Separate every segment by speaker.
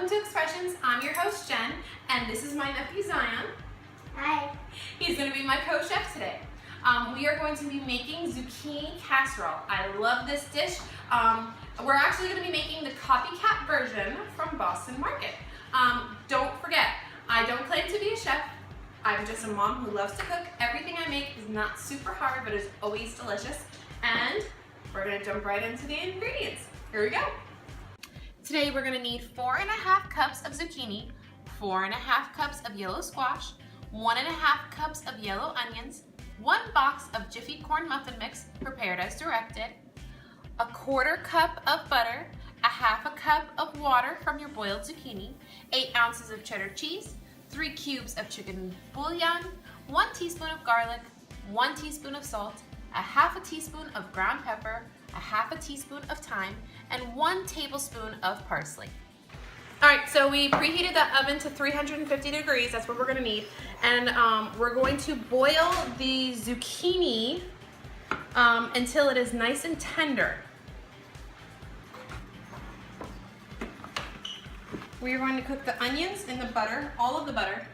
Speaker 1: welcome to Expressions. I'm your host, Jen, and this is my nephew, Zion.
Speaker 2: Hi.
Speaker 1: He's going to be my co-chef today. We are going to be making zucchini casserole. I love this dish. We're actually going to be making the copycat version from Boston Market. Don't forget, I don't claim to be a chef. I'm just a mom who loves to cook. Everything I make is not super hard, but is always delicious. And we're going to jump right into the ingredients. Here we go. Today we're going to need 4½ cups of zucchini, 4½ cups of yellow squash, 1½ cups of yellow onions, 1 box of Jiffy corn muffin mix prepared as directed, 1/4 cup of butter, 1/2 cup of water from your boiled zucchini, 8 ounces of cheddar cheese, 3 cubes of chicken bouillon, 1 teaspoon of garlic, 1 teaspoon of salt, 1/2 teaspoon of ground pepper, 1/2 teaspoon of thyme, and 1 tablespoon of parsley. All right, so we preheated the oven to 350 degrees. That's what we're gonna need. And we're going to boil the zucchini until it is nice and tender. We're going to cook the onions in the butter, all of the butter.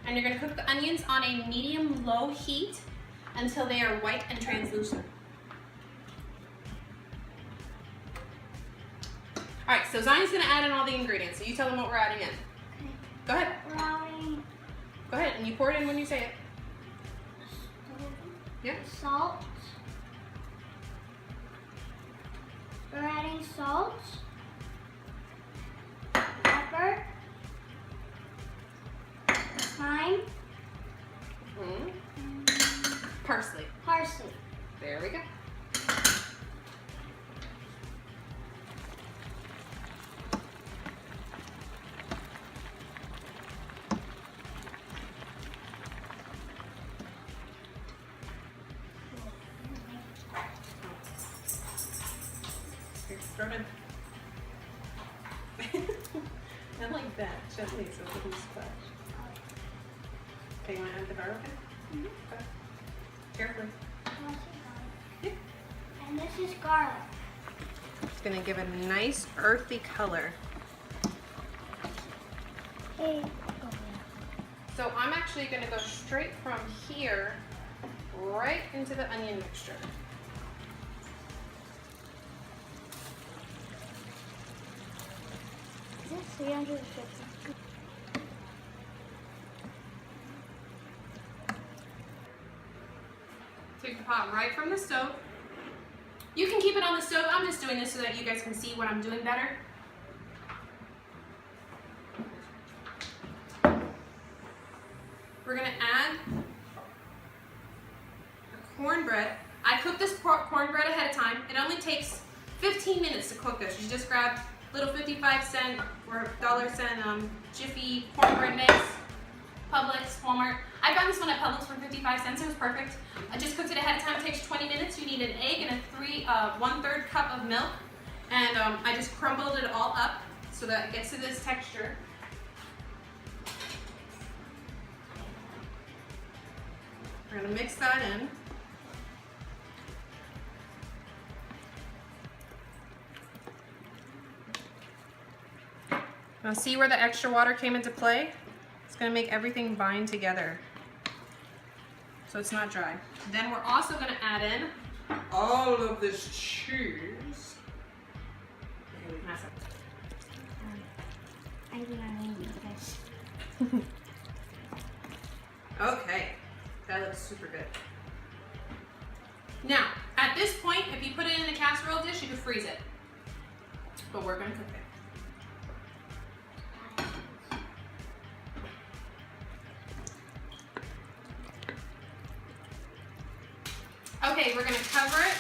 Speaker 1: And you're gonna cook the onions on a medium-low heat until they are white and translucent. All right, so Zion's gonna add in all the ingredients. So you tell them what we're adding in.
Speaker 2: Okay.
Speaker 1: Go ahead.
Speaker 2: We're adding
Speaker 1: Go ahead, and you pour it in when you say it. Yeah.
Speaker 2: salt. We're adding salt, pepper, thyme,
Speaker 1: Parsley.
Speaker 2: parsley.
Speaker 1: There we go. Here, throw it in. I like that, gently, so it doesn't splash. Okay, you want to add the garlic in? Okay. Carefully. Yeah.
Speaker 2: And this is garlic.
Speaker 1: It's gonna give it a nice earthy color.
Speaker 2: Hey.
Speaker 1: So I'm actually gonna go straight from here right into the onion mixture.
Speaker 2: Is it 350?
Speaker 1: Take the pot right from the stove. You can keep it on the stove. I'm just doing this so that you guys can see what I'm doing better. We're gonna add the cornbread. I cooked this cornbread ahead of time. It only takes 15 minutes to cook this. You just grab little 55-cent or $1 Jiffy cornbread mix, Publix, Walmart. I found this one at Publix for 55 cents. It was perfect. I just cooked it ahead of time. It takes 20 minutes. You need an egg and a 1/3 cup of milk. And I just crumbled it all up so that it gets to this texture. We're gonna mix that in. Now see where the extra water came into play? It's gonna make everything bind together so it's not dry. Then we're also gonna add in all of this cheese.
Speaker 2: I do not need this.
Speaker 1: Okay, that looks super good. Now, at this point, if you put it in a casserole dish, you can freeze it. But we're gonna cook it. Okay, we're gonna cover it.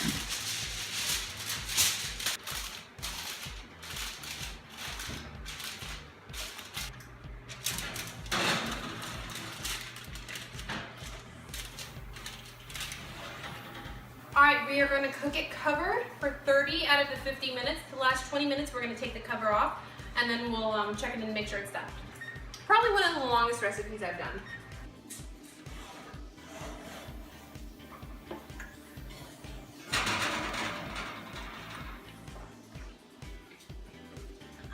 Speaker 1: All right, we are gonna cook it covered for 30 out of the 50 minutes. The last 20 minutes, we're gonna take the cover off, and then we'll check it and make sure it's done. Probably one of the longest recipes I've done.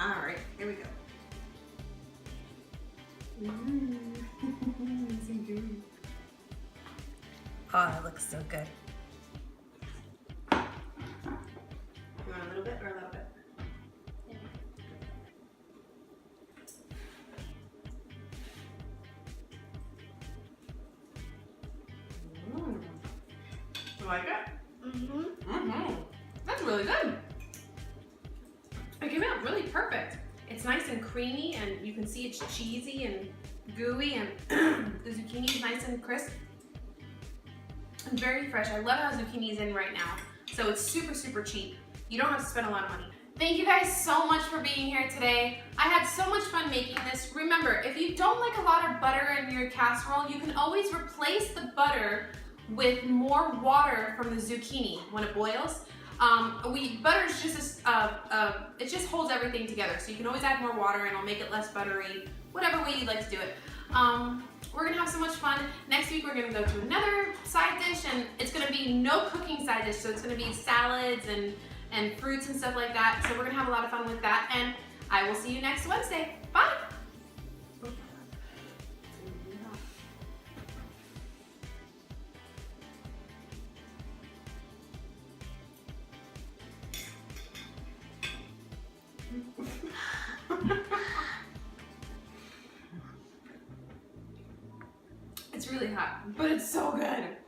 Speaker 1: All right, here we go. Oh, it looks so good. You want a little bit or a little bit? You like it? That's really good. It came out really perfect. It's nice and creamy, and you can see it's cheesy and gooey, and the zucchini is nice and crisp and very fresh. I love how zucchini is in right now. So it's super, super cheap. You don't have to spend a lot of money. Thank you guys so much for being here today. I had so much fun making this. Remember, if you don't like a lot of butter in your casserole, you can always replace the butter with more water from the zucchini when it boils. Butter is just it just holds everything together. So you can always add more water and it'll make it less buttery, whatever way you'd like to do it. We're gonna have so much fun. Next week we're gonna go to another side dish, and it's gonna be no cooking side dish. So it's gonna be salads and fruits and stuff like that. So we're gonna have a lot of fun with that. And I will see you next Wednesday. Bye. It's really hot, but it's so good.